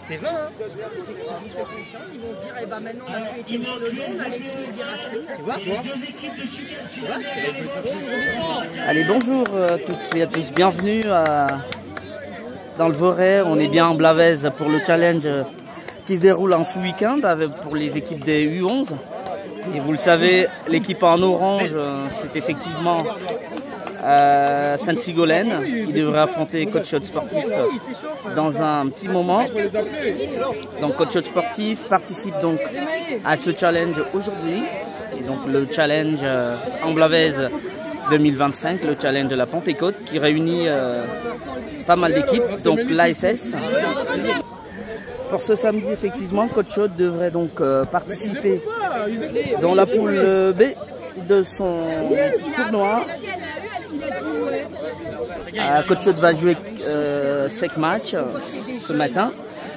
C'est vrai, hein? Ils font confiance, ils vont se dire, eh ben maintenant on a plus été sur le dos, on a laissé les dire assez. Tu vois, Allez, bonjour toutes et à tous, bienvenue dans le Voray. On est bien en Blavet pour le challenge qui se déroule en sous-week-end pour les équipes des U11. Et vous le savez, l'équipe en orange, c'est effectivement Sainte-Sigolène qui devrait affronter Coach Shot Sportif dans un petit moment. Donc Coach Shot Sportif participe donc à ce challenge aujourd'hui. Et donc le challenge en Blavet 2025, le challenge de la Pentecôte qui réunit pas mal d'équipes, donc l'ASS. Pour ce samedi, effectivement, Coach Shot devrait donc participer dans la poule B de son tournoi. Coach Shot va jouer 5 matchs ce matin.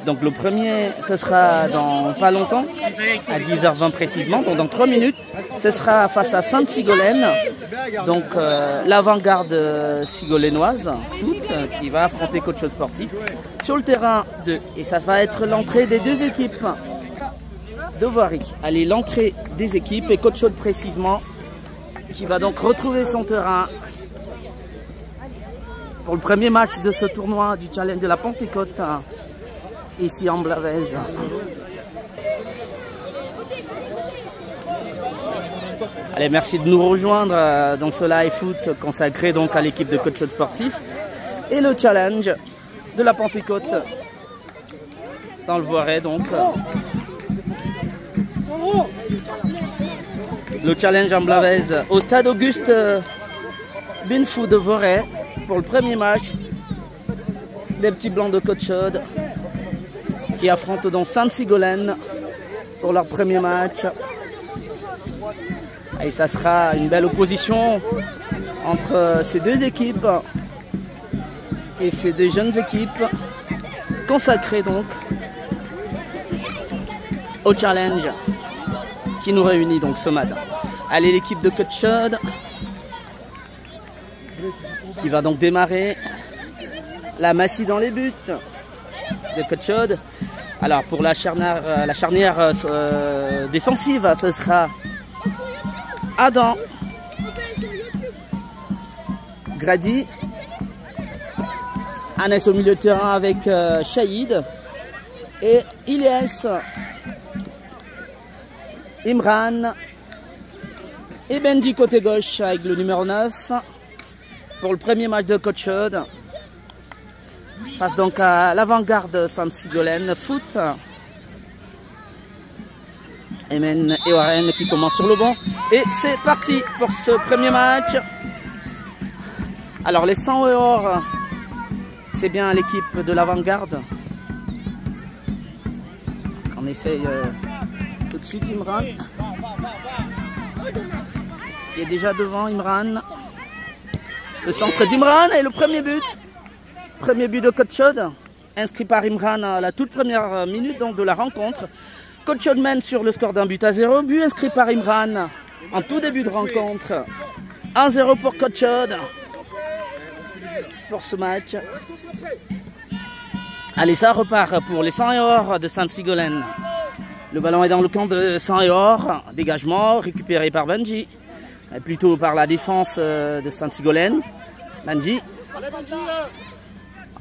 Donc le premier, ce sera dans pas longtemps, à 10h20 précisément, donc dans 3 minutes. Ce sera face à Sainte-Sigolène, donc l'avant-garde sigolénoise, foot, qui va affronter Coach Shot Sportif sur le terrain 2. Et ça va être l'entrée des deux équipes de Voiry. Allez, l'entrée des équipes et Coach Shot précisément, qui va donc retrouver son terrain pour le premier match de ce tournoi du challenge de la Pentecôte, ici en Blavet. Allez, merci de nous rejoindre dans ce live foot consacré donc à l'équipe de Coach Shot Sportif et le challenge de la Pentecôte dans le Voiray. Donc le challenge en Blavet au stade Auguste Binfou de Voiray pour le premier match des petits blancs de Coach Shot qui affrontent donc Sainte-Sigolène pour leur premier match. Et ça sera une belle opposition entre ces deux équipes et ces deux jeunes équipes consacrées donc au challenge qui nous réunit donc ce matin. Allez, l'équipe de Coach Shot qui va donc démarrer. La Massy dans les buts de Coach Shot. Alors pour la charnière défensive, ce sera Adam, Grady, Anes au milieu de terrain avec Shahid et Ilyes, Imran et Benji côté gauche avec le numéro 9 pour le premier match de Coach Shot. Face donc à l'avant-garde Sainte-Sigolène foot. Emen et Warren qui commencent sur le banc. Et c'est parti pour ce premier match. Alors les 100 et or, c'est bien l'équipe de l'avant-garde. On essaye tout de suite Imran. Il est déjà devant Imran. Le centre d'Imran et le premier but. Premier but de Coach Shot, inscrit par Imran à la toute première minute donc de la rencontre. Coach Shot mène sur le score d'un but à 0. But inscrit par Imran en tout début de rencontre. 1-0 pour Coach Shot pour ce match. Allez, ça repart pour les 100 et or de Sainte-Sigolène. Le ballon est dans le camp de 100 et or. Dégagement récupéré par Benji. Plutôt par la défense de Sainte-Sigolène. Benji.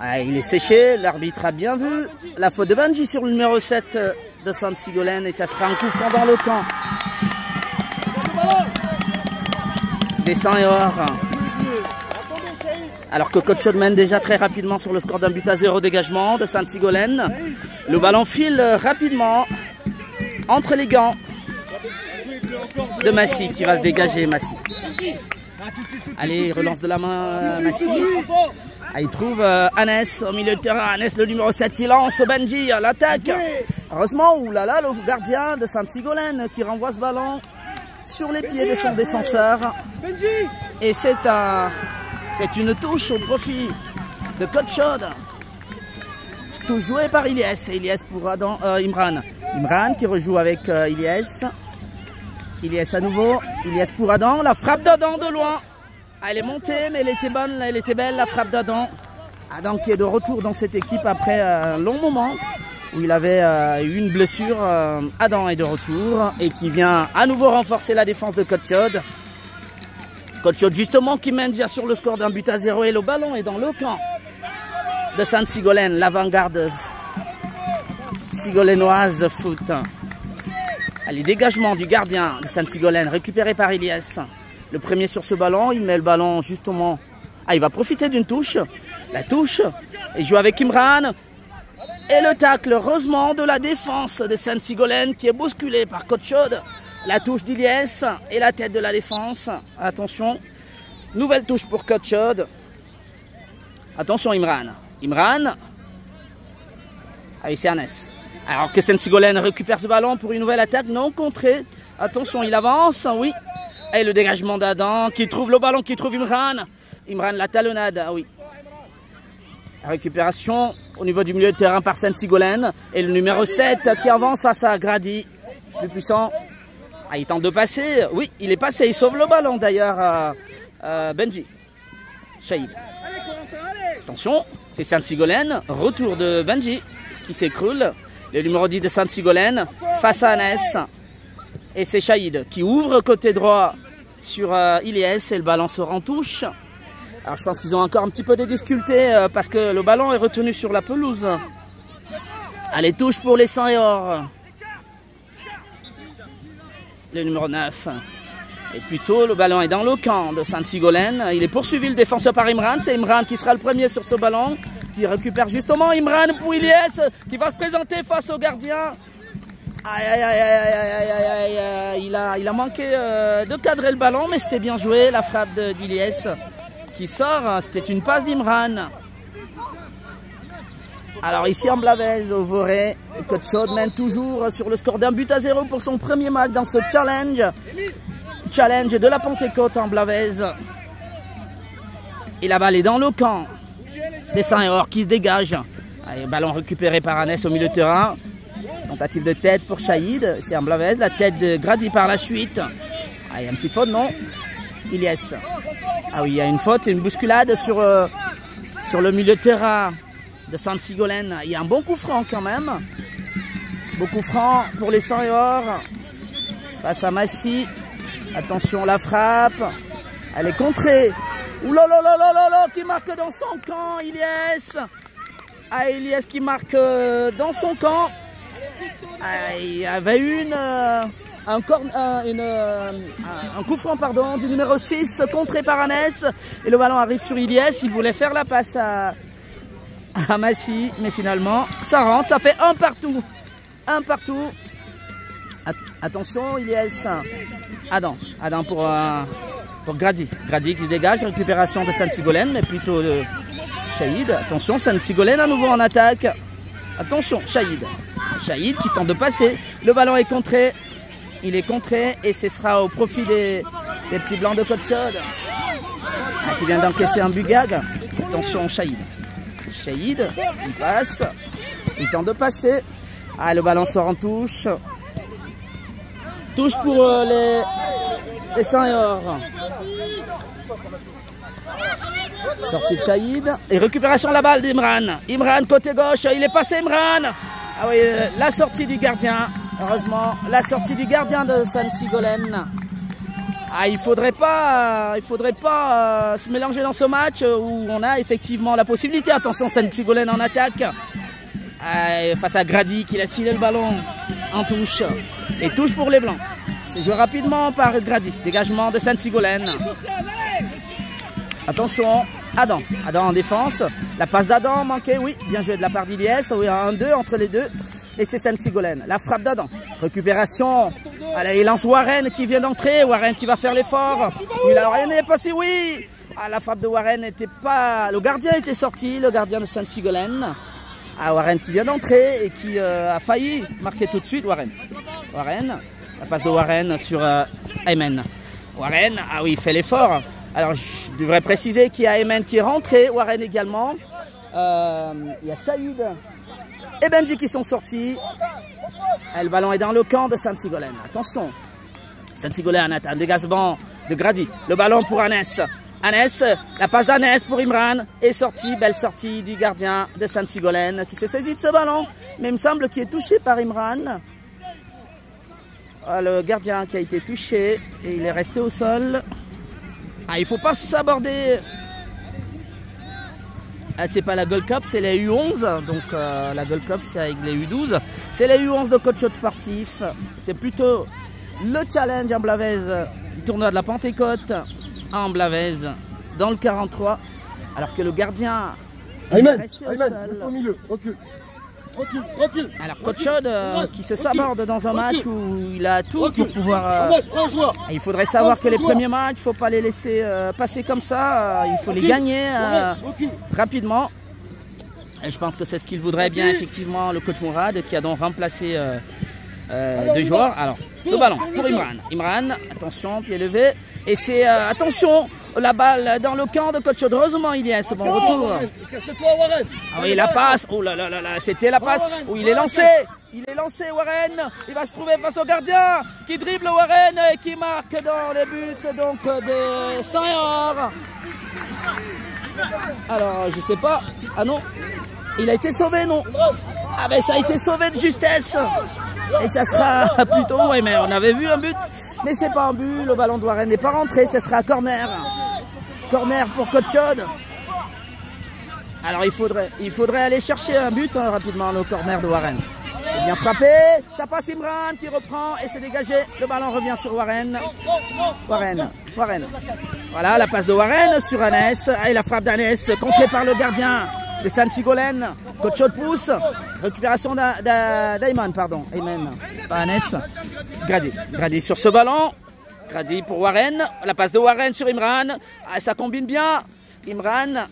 Ah, il est séché, l'arbitre a bien vu la faute de Benji sur le numéro 7 de Sainte-Sigolène et ça sera un coup franc dans le camp des 100 et or. Alors que Coach Shot mène déjà très rapidement sur le score d'un but à 0, dégagement de Sainte-Sigolène. Le ballon file rapidement entre les gants de Massy qui va se dégager. Massy. Allez, relance de la main Massy. Ah, il trouve Anes au milieu de terrain. Anes, le numéro 7 qui lance Benji à l'attaque. Heureusement, oulala, le gardien de Sainte-Sigolène qui renvoie ce ballon sur les pieds de son défenseur. Et c'est une touche au profit de Coach Shot. Touche jouée par Ilyes. Ilyes pour Imran. Imran qui rejoue avec Ilyes. Ilyes à nouveau. Ilyes pour Adam. La frappe d'Adam de loin. Ah, elle est montée, mais elle était bonne, elle était belle, la frappe d'Adam. Adam qui est de retour dans cette équipe après un long moment où il avait eu une blessure. Adam est de retour et qui vient à nouveau renforcer la défense de Cotchod. Cotchod justement qui mène déjà sur le score d'un but à 0 et le ballon est dans le camp de Saint-Sigolène, l'avant-garde sigolènoise foot. Allez, dégagement du gardien de Saint-Sigolène récupéré par Ilyes. Le premier sur ce ballon, il met le ballon justement. Ah, il va profiter d'une touche. La touche. Il joue avec Imran. Et le tacle, heureusement, de la défense de Saint-Sigolène qui est bousculé par Cotchod. La touche d'Ilyes et la tête de la défense. Attention. Nouvelle touche pour Cotchod. Attention Imran. Imran. Ah oui, c'est Anes. Alors que Saint-Sigolène récupère ce ballon pour une nouvelle attaque non contrée. Attention, il avance. Oui. Et le dégagement d'Adam qui trouve le ballon, qui trouve Imran. Imran, la talonnade, ah oui. La récupération au niveau du milieu de terrain par Saint-Sigolène. Et le numéro 7 qui avance face à Grady. Plus puissant. Ah, il tente de passer. Oui, il est passé. Il sauve le ballon d'ailleurs. Benji. Shahid. Attention, c'est Saint-Sigolène. Retour de Benji qui s'écroule. Le numéro 10 de Saint-Sigolène face à Anes. Et c'est Shahid qui ouvre côté droit sur Ilyes et le ballon sort en touche. Alors je pense qu'ils ont encore un petit peu de difficultés parce que le ballon est retenu sur la pelouse. Allez, touche pour les 100 et or. Le numéro 9. Et plutôt le ballon est dans le camp de Saint-Sigolène. Il est poursuivi le défenseur par Imran. C'est Imran qui sera le premier sur ce ballon. Qui récupère justement Imran pour Ilyes qui va se présenter face au gardien. Aïe, aïe, aïe, aïe, aïe, aïe, aïe. Il a manqué de cadrer le ballon, mais c'était bien joué. La frappe d'Ilyes qui sort. C'était une passe d'Imran. Alors ici en Blavet, au Voré, Cotchod mène toujours sur le score d'un but à 0 pour son premier match dans ce challenge. Challenge de la Pentecôte en Blavet. Et la balle est dans le camp des Saint-Or qui se dégage. Allez, ballon récupéré par Anes au milieu de terrain. Tentative de tête pour Shahid. C'est en Blavet. La tête de Grady par la suite. Ah, il y a une petite faute, non? Ilyes. Ah oui, il y a une faute, une bousculade sur le milieu de terrain de Saint-Sigolène. Il y a un bon coup franc quand même. Beau coup franc pour les Saint-Or. Face à Massy. Attention, la frappe. Elle est contrée. Oulala, qui marque dans son camp, Ilyes. Ah, Ilyes qui marque dans son camp. Ah, il y avait un coup franc pardon, du numéro 6 contré par Anes. Et le ballon arrive sur Ilyes. Il voulait faire la passe à Massy. Mais finalement, ça rentre. Ça fait un partout. Un partout. Attention, Ilyes. Adam pour Grady. Grady qui se dégage. Récupération de Saint-Sigolène, mais plutôt de Shahid. Attention, Saint-Sigolène à nouveau en attaque. Attention, Shahid. Shahid qui tente de passer. Le ballon est contré. Il est contré et ce sera au profit des petits blancs de Cotchod. Qui vient d'encaisser un bugag. Attention, Shahid. Shahid, il passe. Il tente de passer. Ah, le ballon sort en touche. Touche pour les Saint-Or. Sortie de Shahid. Et récupération de la balle d'Imran. Imran côté gauche. Il est passé Imran. Ah oui, la sortie du gardien. Heureusement, la sortie du gardien de Saint-Sigolène. Ah, il faudrait pas se mélanger dans ce match où on a effectivement la possibilité. Attention, Saint-Sigolène en attaque. Face à Grady qui laisse filer le ballon en touche. Et touche pour les Blancs. C'est joué rapidement par Grady. Dégagement de Saint-Sigolène. Attention, Adam en défense. La passe d'Adam manquée, oui. Bien joué de la part d'Ilyes. Oui, un 1-2 entre les deux. Et c'est Saint-Sigolène. La frappe d'Adam. Récupération. Allez, il lance Warren qui vient d'entrer. Warren qui va faire l'effort. Il a rien passé, oui. Ah, la frappe de Warren n'était pas... Le gardien était sorti, le gardien de Saint-Sigolène. Ah, Warren qui vient d'entrer et qui a failli marquer tout de suite. Warren. La passe de Warren sur Ayman. Warren, ah oui, il fait l'effort. Alors, je devrais préciser qu'il y a Ayman qui est rentré. Warren également. Il y a Shahid et Benji qui sont sortis. Le ballon est dans le camp de Saint-Sigolène. Attention. Saint-Sigolène a un dégagement de Grady. Le ballon pour Annès. Annès, la passe d'Annès pour Imran est sortie. Belle sortie du gardien de Saint-Sigolène qui s'est saisi de ce ballon. Mais il me semble qu'il est touché par Imran. Le gardien qui a été touché et il est resté au sol. Il ne faut pas s'aborder. C'est pas la Gold Cup, c'est les U11. Donc la Gold Cup, c'est avec les U12. C'est les U11 de coach sportif. C'est plutôt le challenge en Blavet, le tournoi de la Pentecôte en Blavet, dans le 43. Alors que le gardien est resté au sol. Au milieu, recule. Tranquille. Alors coach qui se saborde dans un match où il a tout pour pouvoir... il faudrait savoir que les premiers matchs, il ne faut pas les laisser passer comme ça. Il faut les gagner rapidement. Et je pense que c'est ce qu'il voudrait bien effectivement le coach Mourad qui a donc remplacé 2 joueurs. Alors le ballon pour Imran. Imran, attention, pied levé. Et c'est attention, la balle dans le camp de coach. Heureusement, il y a ce bon retour. Ah oui, la passe. Oh là là là là, c'était la passe où il est lancé. Il est lancé, Warren. Il va se trouver face au gardien qui dribble Warren et qui marque dans les buts donc de Saint-Or. Alors, je sais pas. Ah non, il a été sauvé, non? Ah ben ça a été sauvé de justesse. Et ça sera plutôt, oui, mais on avait vu un but, mais c'est pas un but, le ballon de Warren n'est pas rentré, ça sera corner. Corner pour Coach Chaude. Alors il faudrait aller chercher un but rapidement, le corner de Warren. C'est bien frappé, ça passe Imran qui reprend et c'est dégagé, le ballon revient sur Warren. Warren. Voilà la passe de Warren sur Annès, et la frappe d'Annès contrée par le gardien de Saint-Sigolène. Coach Chaude pousse. Récupération d'Ayman, pardon. Ayman, pas Annès. Grady sur ce ballon. Grady pour Warren. La passe de Warren sur Imran. Ça combine bien. Imran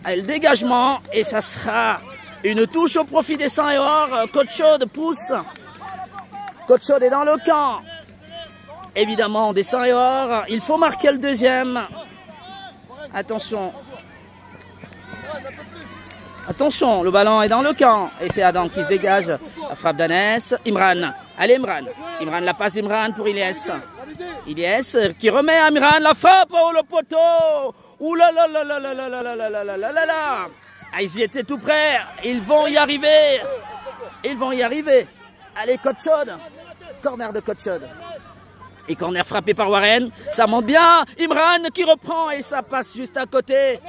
a le dégagement. Et ça sera une touche au profit des Saint-Or. Coach Chaude pousse. Coach Chaude est dans le camp. Évidemment, des Saint-Or. Il faut marquer le deuxième. Attention. Attention, le ballon est dans le camp. Et c'est Adam qui se dégage. La frappe d'Annès. Imran. Allez Imran. Imran, la passe d'Imran pour Ilyes. Ilyes qui remet à Imran la frappe. Oh le poteau. Ouh là là là là là là là là là là là là. Ils y étaient tout près. Ils vont y arriver. Allez, Coach Chaude. Corner de Coach Chaude. Et corner frappé par Warren. Ça monte bien. Imran qui reprend et ça passe juste à côté.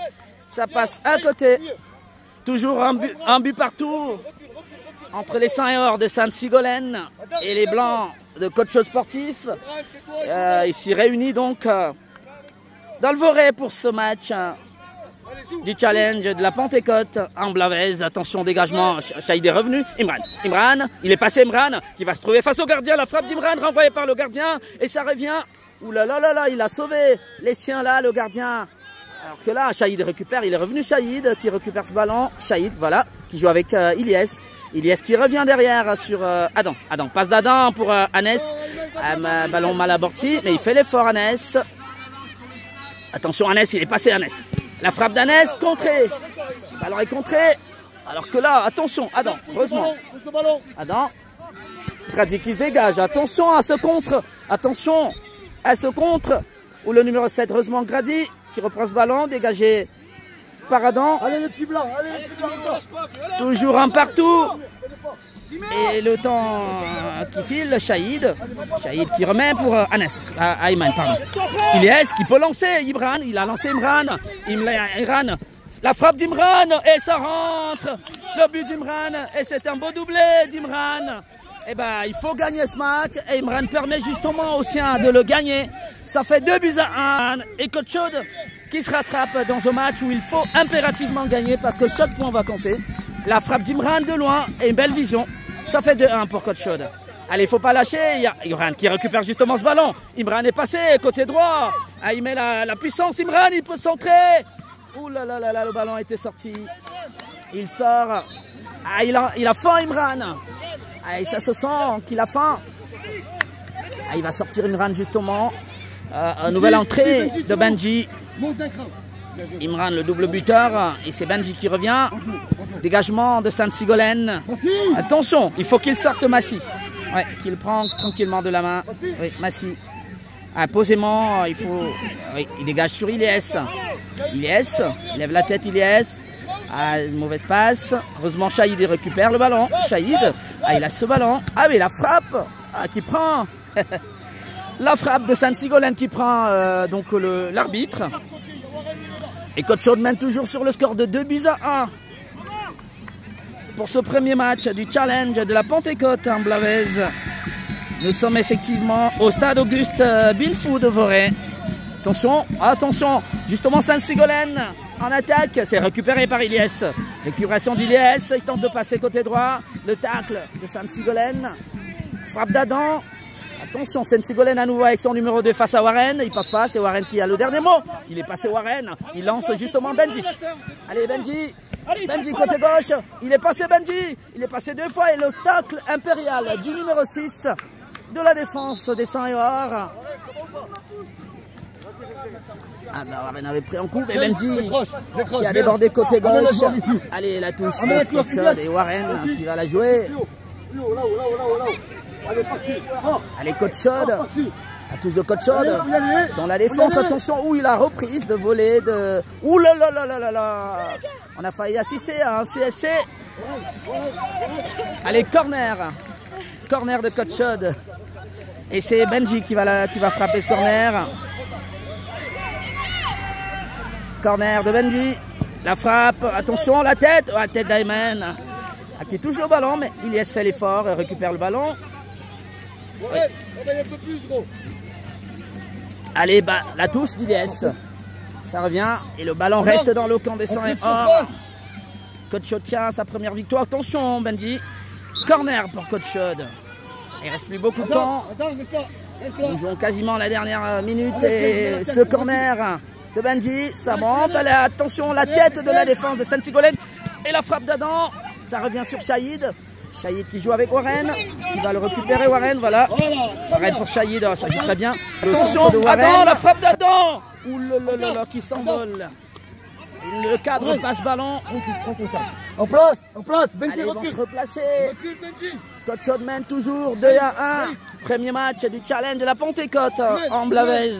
Toujours un but partout entre les Saint-Or de Saint-Sigolène et les Blancs de coach sportif. Ici réunis donc dans le Voré pour ce match du challenge de la Pentecôte en Blavet. Attention, dégagement, Chaïd est revenu. Imran, il est passé Imran qui va se trouver face au gardien. La frappe d'Imran renvoyée par le gardien et ça revient. Ouh là là là là, il a sauvé les siens là, le gardien. Alors que là, Chaïd récupère, il est revenu Chaïd qui récupère ce ballon. Chaïd, voilà, qui joue avec Ilyes. Ilyes qui revient derrière sur Adam. Passe d'Adam pour Annès. Ballon mal aborti, mais il fait l'effort Annès. Attention Annès, il est passé Annès. La frappe d'Annès, contrée. Le ballon est contré. Alors que là, attention, Adam, heureusement. Adam, Grady qui se dégage. Attention à ce contre. Où le numéro 7, heureusement Grady, qui reprend ce ballon, dégagé par Adam. Allez les petits blancs, Toujours un partout. Et le temps qui file, Chaïd qui remet pour Annès. Ayman, pardon. Ilyes qui peut lancer Imran. Il a lancé Imran. La frappe d'Imran et ça rentre. Le but d'Imran et c'est un beau doublé d'Imran. Eh ben, il faut gagner ce match et Imran permet justement aux siens de le gagner. Ça fait 2-1 et Coach Chaude qui se rattrape dans un match où il faut impérativement gagner parce que chaque point va compter. La frappe d'Imran de loin et une belle vision. Ça fait 2-1 pour Coach Chaude. Allez, il ne faut pas lâcher. Il y a Imran qui récupère justement ce ballon. Imran est passé côté droit. Il met la puissance. Imran, il peut centrer. Ouh là là là là, le ballon a été sorti. Il sort. Il a faim Imran. Ça se sent qu'il a faim. Il va sortir Imran justement. Nouvelle entrée de Benji. Imran le double buteur. Et c'est Benji qui revient. Dégagement de Saint-Sigolène. Attention, il faut qu'il sorte Massy. Ouais, qui le prend tranquillement de la main. Oui, Massy. Posément, il faut... Oui, il dégage sur Ilyes. Ilyes, il lève la tête, Ilyes. Une mauvaise passe. Heureusement, Shahid, il récupère le ballon. Shahid, il a ce ballon. Ah oui, la frappe qui prend... la frappe de Saint-Sigolène qui prend donc l'arbitre. Et Coach Chaude mène toujours sur le score de 2-1. Pour ce premier match du challenge de la Pentecôte en Blavet. Nous sommes effectivement au stade Auguste Bilfou de Voré. Attention, attention, justement Saint-Sigolène en attaque, c'est récupéré par Ilyes. Récupération d'Ilyes, il tente de passer côté droit. Le tacle de Saint-Sigolène. Frappe d'Adam. Attention, Saint-Sigolène à nouveau avec son numéro 2 face à Warren. Il passe pas, c'est Warren qui a le dernier mot. Il est passé Warren, il lance justement Benji. Allez Benji. Benji côté gauche, il est passé Benji, il est passé 2 fois et le tacle impérial du numéro 6 de la défense des 100 et or. Ah bah Warren avait pris un coup, mais Benji qui a débordé côté gauche. Allez la touche de Coach Chaude et Warren qui va la jouer. Allez Coach Chaude. La touche de Coach Chaude dans la défense, attention, où il a reprise de voler de... Ouh là là là là là là. On a failli assister à un CSC. Allez, corner. Corner de Coach Chaude. Et c'est Benji qui va frapper ce corner. Corner de Benji. La frappe, attention, la tête d'Ayman. Qui touche le ballon, mais Ilyes fait l'effort et récupère le ballon. Oui. Allez, la touche d'Ilyes. Ça revient et le ballon reste dans le camp des 100 et or. Coach Chaude tient sa première victoire. Attention, Benji. Corner pour Coach Chaude. Il reste plus beaucoup de temps. Nous jouons quasiment la dernière minute et ce corner de Benji, ça monte. Allez, attention, la tête de la défense de Saint-Sigolène et la frappe d'Adam. Ça revient sur Shahid. Shahid qui joue avec Warren. Il va le récupérer, Warren. Voilà. Warren pour Shahid. Oh, ça joue très bien. Attention, Adam, la frappe d'Adam. Ouh là là là, qui s'envole. Le cadre passe ballon. En place, Benji. Allez, ils vont se replacer. Coach Chaude mène toujours 2-1. Premier match du challenge de la Pentecôte en Blavet.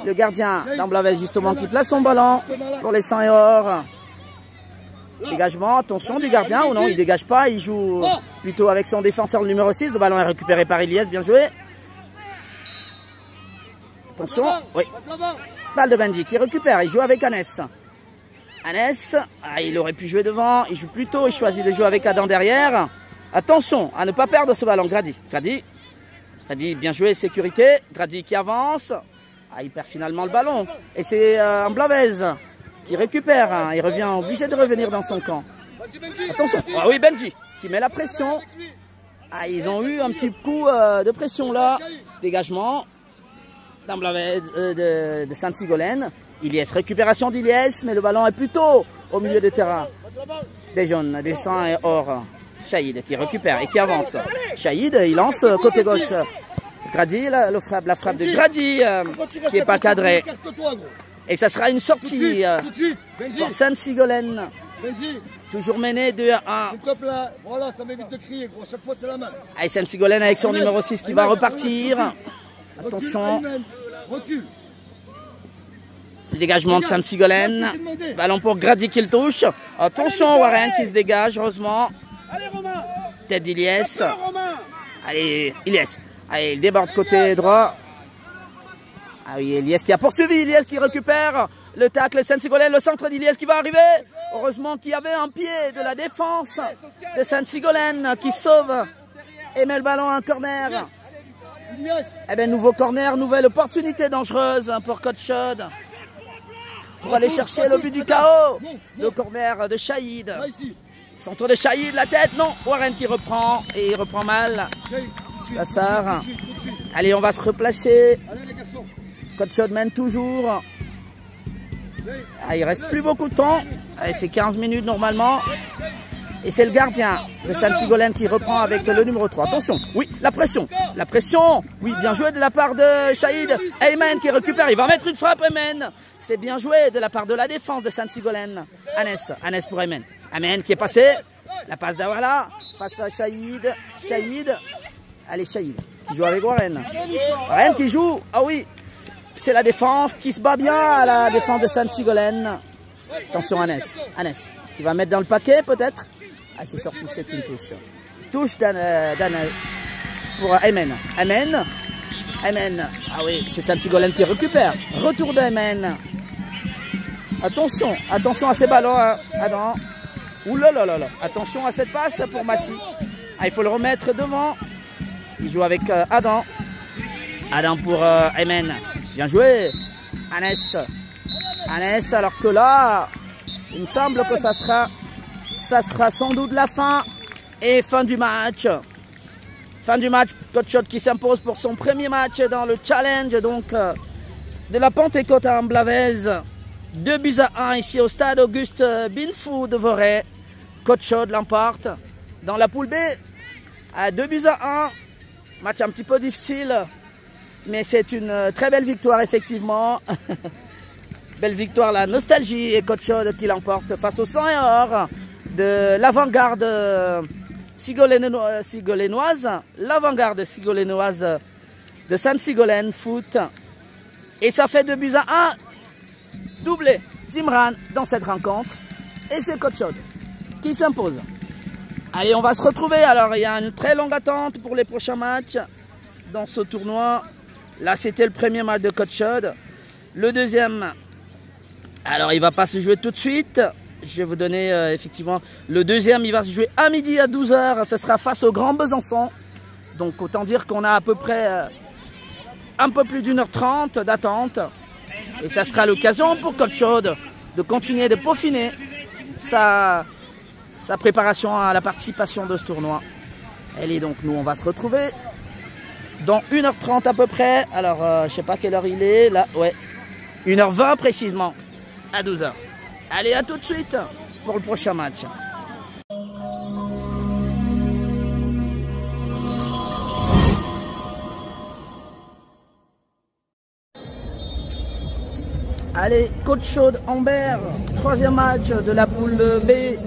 Le gardien d'Amblavet justement qui place son ballon pour les 100 et or. Dégagement, attention du gardien, ou non, il dégage pas, il joue plutôt avec son défenseur le numéro 6. Le ballon est récupéré par Ilyes, bien joué. Attention, oui. Balle de Benji qui récupère, il joue avec Anès. Anès, il aurait pu jouer devant, il joue plutôt, il choisit de jouer avec Adam derrière. Attention à ne pas perdre ce ballon, Grady, bien joué, sécurité. Grady qui avance, il perd finalement le ballon. Et c'est Amblavet qui récupère, il revient obligé de revenir dans son camp. Attention, oui Benji qui met la pression. Ils ont eu un petit coup de pression là. Dégagement d'Amblavet de Saint-Sigolène. Ilyes, récupération d'Ilyes, mais le ballon est plutôt au milieu de terrain. Des jaunes, des 100 et or. Shahid qui récupère et qui avance. Shahid, il lance côté gauche. Grady, la frappe de Grady qui n'est pas cadrée. Et ça sera une sortie pour Saint-Sigolène. Toujours mené 2-1. Voilà, ça m'évite de crier, gros. Chaque fois, c'est la main. Allez, Saint-Sigolène avec son numéro 6 qui va repartir. Attention. Le dégagement de Saint-Sigolène. Ballon pour Grady qui le touche. Attention, Warren qui se dégage, heureusement. Tête d'Ilyes. Allez, Ilyes. Allez, il déborde côté droit. Ah oui, Ilyes qui a poursuivi, Ilyes qui récupère le tacle, Saint-Sigolène, le centre d'Ilyes qui va arriver. Heureusement qu'il y avait un pied de la défense de Saint-Sigolène qui sauve et met le ballon en corner. Eh bien, nouveau corner, nouvelle opportunité dangereuse pour Coach Chaude pour aller chercher le but du chaos. Le corner de Shahid. Centre de Shahid, la tête, non. Warren qui reprend et il reprend mal. Ça sort. Allez, on va se replacer. Coach Chaude mène toujours. Il reste plus beaucoup de temps. C'est 15 minutes normalement. Et c'est le gardien de Saint-Sigolène qui reprend avec le numéro 3. Attention, oui, la pression. La pression, oui, bien joué de la part de Shahid. Ayman qui récupère, il va mettre une frappe, Ayman. C'est bien joué de la part de la défense de Saint-Sigolène. Anès pour Ayman. Ayman qui est passé. La passe d'Awala face à Shahid. Shahid Allez, Shahid, qui joue avec Warren. Warren qui joue. Ah oui, c'est la défense qui se bat bien à la défense de St. Sigolène. Attention, Hannes. Hannes, qui va mettre dans le paquet peut-être. Ah, c'est sorti, c'est une touche. Touche d'Hannes pour Aymen. Aymen. Aymen. Ah oui, c'est St. Sigolène qui récupère. Retour d'Aymen. Attention, attention à ces ballons. Adam. Ouh là là là là. Attention à cette passe pour Massy. Ah, il faut le remettre devant. Il joue avec Adam. Adam pour Aymen. Bien joué. Hannes. Hannes, alors que là, il me semble que ça sera sans doute la fin. Et fin du match. Fin du match, Coach qui s'impose pour son premier match dans le challenge donc de la Pentecôte à Amblavez. 2-1 ici au stade Auguste Binfou de Voray. Coach l'emporte dans la poule B à 2-1. Match un petit peu difficile, mais c'est une très belle victoire effectivement. Belle victoire, la nostalgie et Coach qui l'emporte face au sang et or de l'avant-garde sigolénoise, l'avant-garde sigolénoise de St. Sigolène Foot. Et ça fait 2-1, doublé d'Imran dans cette rencontre. Et c'est Coach qui s'impose. Allez, on va se retrouver. Alors, il y a une très longue attente pour les prochains matchs dans ce tournoi. Là, c'était le premier match de Coach. Le deuxième, alors il ne va pas se jouer tout de suite. Je vais vous donner effectivement le deuxième. Il va se jouer à midi à 12 h. Ce sera face au Grand Besançon. Donc, autant dire qu'on a à peu près un peu plus d'1h30 d'attente. Et ça sera l'occasion pour Coach de continuer de peaufiner sa préparation à la participation de ce tournoi. Et donc nous on va se retrouver dans 1h30 à peu près. Alors je sais pas quelle heure il est là. Ouais, 1h20 précisément à 12 h. Allez, à tout de suite pour le prochain match. Allez, Coach Ambert, troisième match de la poule B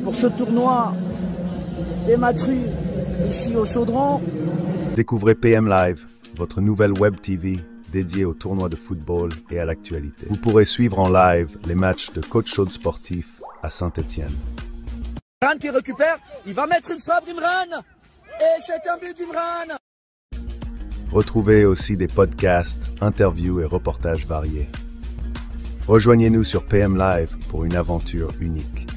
pour ce tournoi des Matrues ici au Chaudron. Découvrez PM Live, votre nouvelle web TV dédiée au tournoi de football et à l'actualité. Vous pourrez suivre en live les matchs de Coach Chaude sportif à Saint-Étienne. Imran qui récupère, il va mettre une frappe d'Imran et c'est un but d'Imran. Retrouvez aussi des podcasts, interviews et reportages variés. Rejoignez-nous sur PM Live pour une aventure unique.